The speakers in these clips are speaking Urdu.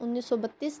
1932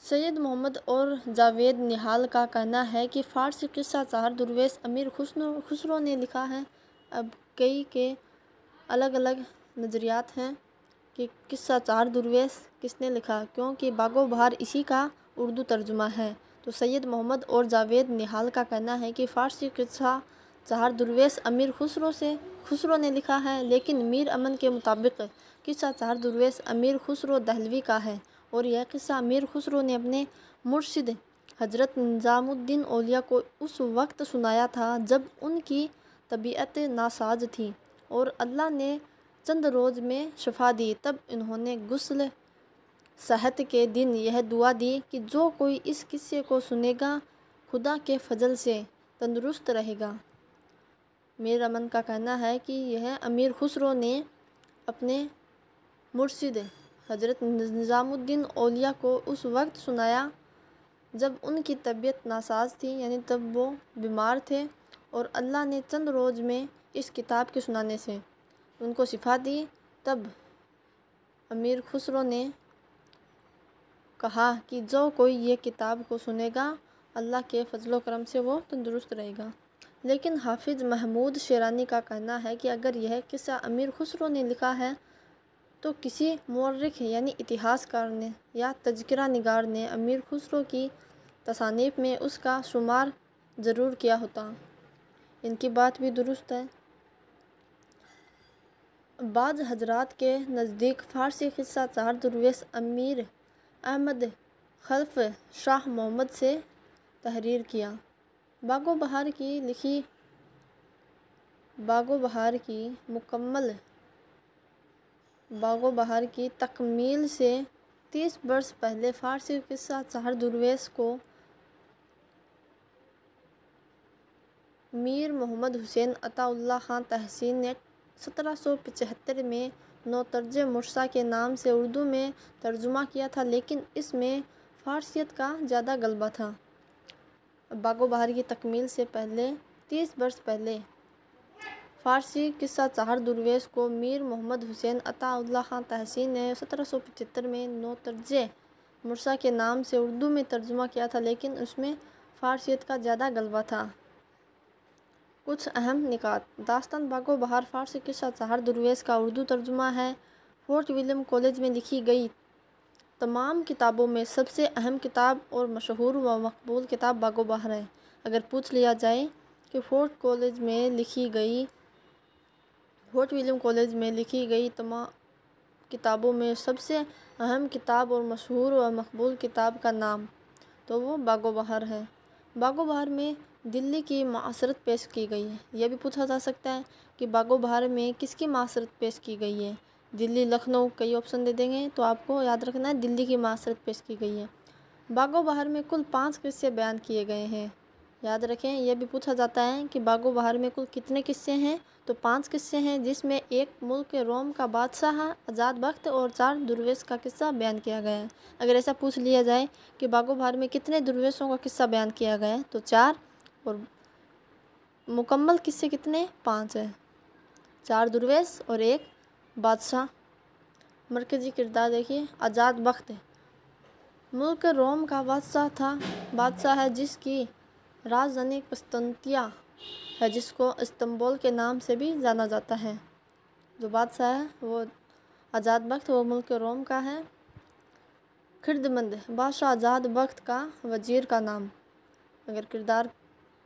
سید محمد اور جاوید نہال کا کہنا ہے کہ فارسی قصہ چہار درویش امیر خسرو نے لکھا ہے۔ اب کئی کے الگ الگ نظریات ہیں کہ قصہ چہار درویش کس نے لکھا، کیونکہ باغ و بہار اسی کا اردو ترجمہ ہے۔ تو سید محمد اور جاوید نہال کا کہنا ہے کہ فارسی قصہ چہار درویش امیر خسرو نے لکھا ہے، لیکن میر امن کے مطابق قصہ چہار درویش امیر خسرو دہلوی کا ہے، اور یہ قصہ امیر خسرو نے اپنے مرشد حضرت نظام الدین اولیاء کو اس وقت سنایا تھا جب ان کی طبیعت ناساز تھی اور اللہ نے چند روز میں شفا دی۔ تب انہوں نے غسل صحت کے دن یہ دعا دی کہ جو کوئی اس قصے کو سنے گا خدا کے فضل سے تندرست رہے گا۔ میر امن کا کہنا ہے کہ یہ امیر خسرو نے اپنے مرشد حضرت نظام الدین اولیاء کو اس وقت سنایا جب ان کی طبیعت ناساز تھی، یعنی تب وہ بیمار تھے، اور اللہ نے چند روز میں اس کتاب کے سنانے سے ان کو شفا دی۔ تب امیر خسرو نے کہا کہ جو کوئی یہ کتاب کو سنے گا اللہ کے فضل و کرم سے وہ تندرست رہے گا۔ لیکن حافظ محمود شیرانی کا کہنا ہے کہ اگر یہ قصہ امیر خسرو نے لکھا ہے تو کسی مورخ یعنی اتہاس کار نے یا تذکرہ نگار نے امیر خسرو کی تصانیف میں اس کا شمار ضرور کیا ہوتا۔ ان کی بات بھی درست ہے۔ بعض حضرات کے نزدیک فارسی قصہ چہار درویش امیر احمد خلف شاہ محمد سے تحریر کیا۔ باغ و بہار کی تکمیل سے 30 برس پہلے فارسی قصہ چہار درویش کو میر محمد حسین عطا اللہ خان تحسین نے 1775 میں نوترج مرثا کے نام سے اردو میں ترجمہ کیا تھا، لیکن اس میں فارسیت کا زیادہ غلبہ تھا۔ باغ و بہار کی تکمیل سے پہلے 30 برس پہلے فارسی قصہ چہار درویش کو میر محمد حسین عطا اللہ خان تحسین نے 1775 میں نوترج مرثا کے نام سے اردو میں ترجمہ کیا تھا، لیکن اس میں فارسیت کا زیادہ غلبہ تھا۔ کچھ اہم نکات: داستان باغ و بہار فارسی قصہ چہار درویش کا اردو ترجمہ ہے۔ فورٹ ولیم کالج میں لکھی گئی تمام کتابوں میں سب سے اہم کتاب اور مشہور و مقبول کتاب باغ و بہار ہے۔ اگر پوچھ لیا جائے کہ فورٹ ولیم کالج میں لکھی گئی تمام کتابوں میں سب سے اہم کتاب اور مشہور و مقبول کتاب کا نام، تو وہ باغ و بہار ہے۔ باغ و بہار میں دلی کی معاشرت پیش کی گئی ہے۔ یہ بھی پوچھا جا سکتا ہے کہ باغ و بہار میں کس کی معاشرت پیش کی گئی ہے؟ دلی، لکھنؤ، کئی آپشن دے دیں گے تو آپ کو یاد رکھنا ہے دلی کی معاشرت پیش کی گئی ہے۔ باغ و بہار میں کل 5 قصے بیان کیے گئے ہیں، یاد رکھیں۔ یہ بھی پوچھا جاتا ہے کہ باغ و بہار میں کل کتنے قصے ہیں، تو 5 قصے ہیں، جس میں ایک ملک روم کا بادشاہ آزاد بخت اور 4 درویش کا قصہ بیان کیا گیا ہے۔ اگر ایسا پوچھ لیا جائے کہ باغ و بہار میں کتنے درویشوں کا قصہ بیان کیا گیا ہے تو 4، اور مکمل قصے کتنے؟ 5 ہیں، 4 درویش اور 1 بادشاہ۔ مرکزی کردار دیکھیے، آزاد بخت ملک روم کا بادشاہ ہے جس کی راجدھانی قسطنطنیہ ہے، جس کو استنبول کے نام سے بھی جانا جاتا ہے۔ جو بادشاہ ہے وہ آزاد بخت، وہ ملک روم کا ہے۔ خردمند بادشاہ آزاد بخت کا وزیر کا نام۔ اگر کردار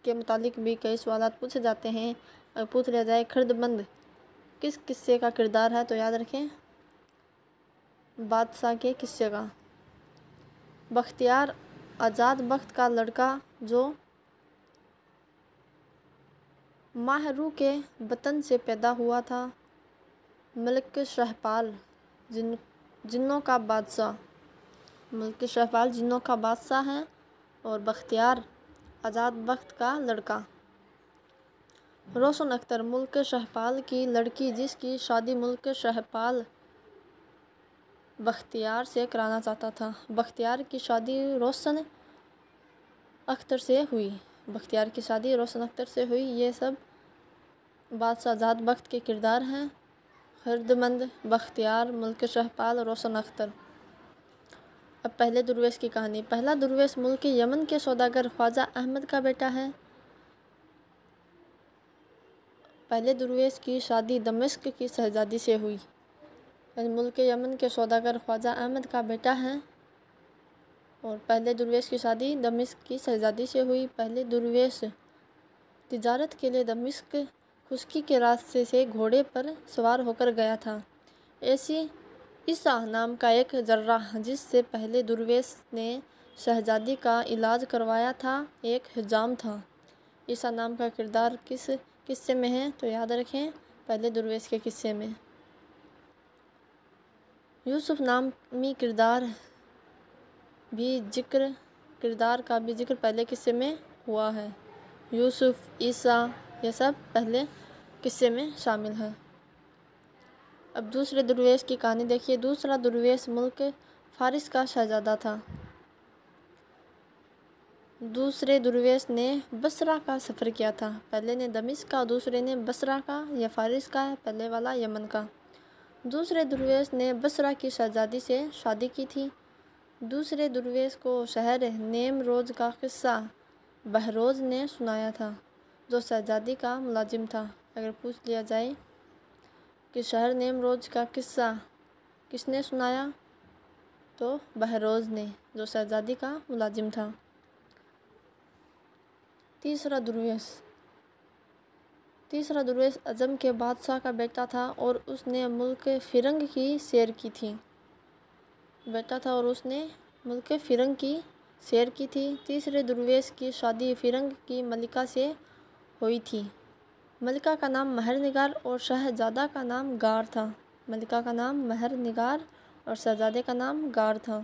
کے متعلق بھی کئی سوالات پوچھے جاتے ہیں، اگر پوچھ لیا جائے خردمند کس قصے کا کردار ہے تو یاد رکھیں بادشاہ کے قصے کا۔ بختیار آزاد بخت کا لڑکا جو ماہ روح کے بطن سے پیدا ہوا تھا۔ ملک شہپال جنوں کا بادشاہ، ملک شہپال جنوں کا بادشاہ ہے، اور بختیار آزاد بخت کا لڑکا۔ روشن اختر ملک شہپال کی لڑکی جس کی شادی ملک شہپال بختیار سے کرانا چاہتا تھا۔ بختیار کی شادی روشن اختر سے ہوئی۔ یہ سب بادشاہ آزاد بخت کے کردار ہیں: خردمند، بختیار، ملک شہپال، روشن اختر۔ اب پہلے درویش کی کہانی۔ پہلا درویش ملک یمن کے سوداگر خواجہ احمد کا بیٹا ہے۔ پہلے درویش کی شادی دمشق کی شہزادی سے ہوئی۔ ملک یمن کے سوداگر خواجہ احمد کا بیٹا ہے اور پہلے درویش کی شادی دمشق کی شہزادی سے ہوئی۔ پہلے درویش تجارت کے لیے دمشق خشکی کے راستے سے گھوڑے پر سوار ہو کر گیا تھا۔ عیسیٰ نام کا ایک جراح جس سے پہلے درویش نے شہزادی کا علاج کروایا تھا ایک حجام تھا۔ عیسیٰ نام کا کردار کس قصے میں ہے تو یاد رکھیں پہلے درویش کے قصے میں۔ یوسف نامی کردار کا بھی ذکر پہلے قصے میں ہوا ہے۔ یوسف، عیسیٰ یہ سب پہلے قصے میں شامل ہیں۔ اب دوسرے درویش کی کہانی دیکھیے۔ دوسرا درویش ملک فارس کا شہزادہ تھا۔ دوسرے درویش نے بصرہ کا سفر کیا تھا۔ پہلے نے دمشق کا، دوسرے نے بصرہ کا۔ یہ فارس کا ہے، پہلے والا یمن کا۔ دوسرے درویش نے بصرہ کی شہزادی سے شادی کی تھی۔ دوسرے درویش کو شہر نیمروز کا قصہ بہروز نے سنایا تھا جو شہزادی کا ملازم تھا۔ اگر پوچھ لیا جائے کہ شہر نیمروز کا قصہ کس نے سنایا تو بہروز نے جو شہزادی کا ملازم تھا۔ تیسرا درویش عجم کے بادشاہ کا بیٹا تھا اور اس نے ملک فرنگ کی سیر کی تھی۔ تیسرے درویش کی شادی فرنگ کی ملکہ سے ہوئی تھی۔ ملکہ کا نام مہر نگار اور شہزادہ کا نام گار تھا۔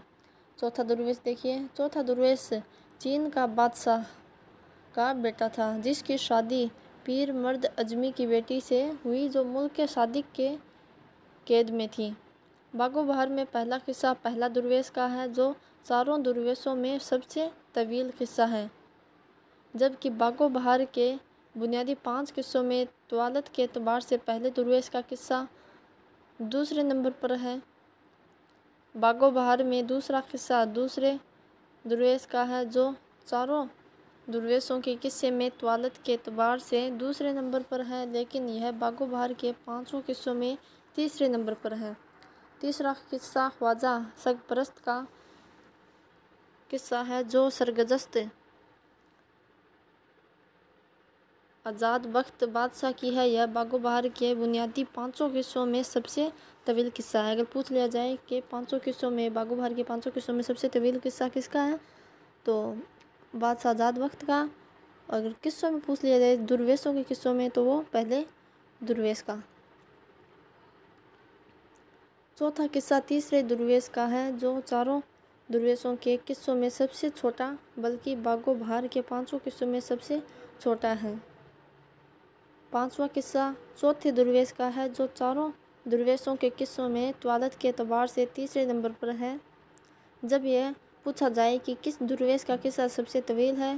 چوتھا درویش دیکھیے۔ چوتھا درویش چین کا بادشاہ کا بیٹا تھا جس کی شادی پیر مرد اجمی کی بیٹی سے ہوئی جو ملک صادق کے قید میں تھی۔ باغ و بہار میں پہلا قصہ پہلا درویش کا ہے جو چاروں درویشوں میں سب سے طویل قصہ ہے، جبکہ باغ و بہار کے بنیادی 5 قصوں میں طوالت کے اعتبار سے پہلے درویش کا قصہ دوسرے نمبر پر ہے۔ باغ و بہار میں دوسرا قصہ دوسرے درویش کا ہے جو چاروں درویشوں کے قصے میں طوالت کے اعتبار سے دوسرے نمبر پر ہے، لیکن یہ باغ و بہار کے 5 قصوں میں تیسرے نمبر پر ہے۔ تیسرا قصہ خواجہ سرپرست کا قصہ ہے جو سرگزشت آزاد بخت بادشاہ کی ہے۔ یہ باغ و بہار کے بنیادی 5 قصوں میں سب سے طویل قصہ ہے۔ اگر پوچھ لیا جائے کہ 5 قصوں میں باغ و بہار کے 5 قصوں میں سب سے طویل قصہ کس کا ہے تو بادشاہ آزاد بخت کا۔ اگر قصوں میں پوچھ لیا جائے درویشوں کے قصوں میں تو وہ پہلے درویش کا۔ چوتھا قصہ تیسرے درویش کا ہے جو چاروں درویشوں کے قصوں میں سب سے چھوٹا بلکہ باغ و بہار کے 5 قصوں میں سب سے چھوٹا ہے۔ پانچواں قصہ چوتھے درویش کا ہے جو چاروں درویشوں کے قصوں میں طوالت کے اعتبار سے تیسرے نمبر پر ہے۔ جب یہ پوچھا جائے کہ کس درویش کا قصہ سب سے طویل ہے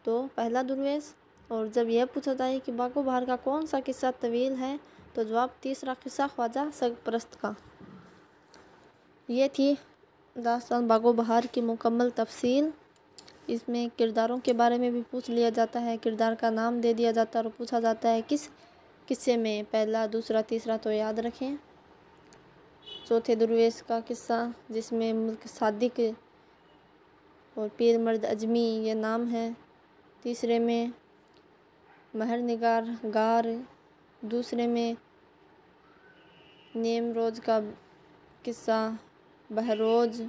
تو پہلا درویش، اور جب یہ پوچھا جائے کہ باغ و بہار کا کون سا قصہ طویل ہے تو جواب تیسرا قصہ خواجہ سرپرست کا۔ یہ تھی داستان باغ و بہار کی مکمل تفصیل۔ اس میں کرداروں کے بارے میں بھی پوچھ لیا جاتا ہے، کردار کا نام دے دیا جاتا ہے اور پوچھا جاتا ہے کس قصے میں پہلا دوسرا تیسرا، تو یاد رکھیں۔ چوتھے درویش کا قصہ جس میں ملک صادق اور پیر مرد اجمی یہ نام ہے، تیسرے میں مہر نگار گار، دوسرے میں نیمروز کا قصہ بہروز،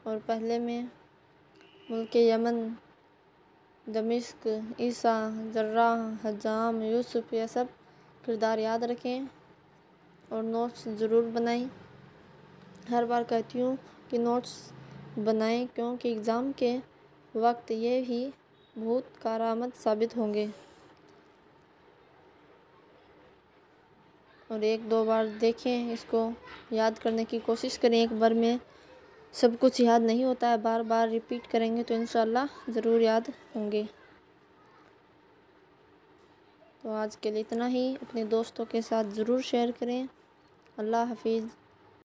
اور پہلے میں ملک یمن دمشق عیسیٰ جراح حجام یوسف، یہ سب کردار یاد رکھیں اور نوٹس ضرور بنائیں۔ ہر بار کہتی ہوں کہ نوٹس بنائیں کیونکہ ایگزام کے وقت یہ ہی بہت کارآمد ثابت ہوں گے، اور 1-2 بار دیکھیں، اس کو یاد کرنے کی کوشش کریں۔ ایک بار میں سب کچھ یاد نہیں ہوتا ہے، بار بار ریپیٹ کریں گے تو انشاءاللہ ضرور یاد ہوں گے۔ تو آج کے لیے اتنا ہی، اپنے دوستوں کے ساتھ ضرور شیئر کریں۔ اللہ حافظ۔